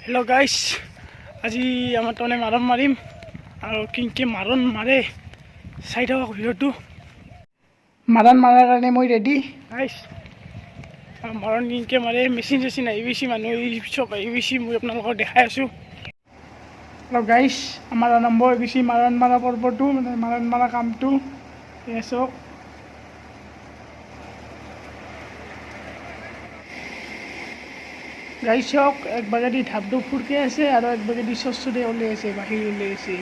hello guys আজি আমার তনে মারণ মারিম আর কিংকে মারণ মারে সাইড হওয়া ভিডিওটো মারণ মারার কারণে মই রেডি গাইস মারণ কিংকে মারে মেশিন চেচিন আইবিছি মানুহ সব আইবিছি মই আপোনালোকক দেখাই আছো হেল্ল' গাইস আমাৰ আৰম্ভ হৈ গৈছে মাৰণ মাৰা পৰ্বটো মানে মাৰণ মাৰা কামটো চাওক গাইস হোক এক বাগেদি ধাপটো ফুরকে আছে আর এক বাগেদি শস্যদে ওলে আছে বাহির ওলে আছে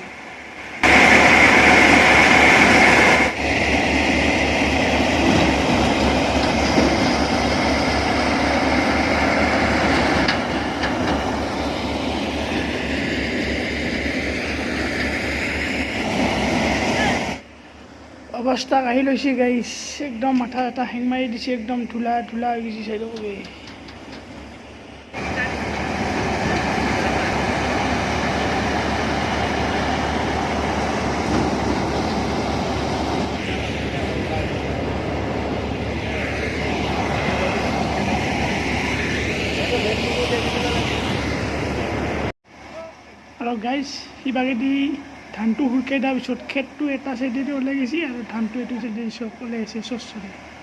অবস্থা কাহি লৈছে গাইস একদম মাথা এটা হেং মাৰি দিছে একদম ধুলা ধুলা হৈ গৈছে চাইড কৰি আৰু গাইজ সিবাগেদি ধানটো শুকাই দিয়াৰ পিছত খেতটো এটা চাইডেদি ওলাই গৈছে আৰু ধানটো এইটো চাইডে চব ওলাই আছে শস্যৰে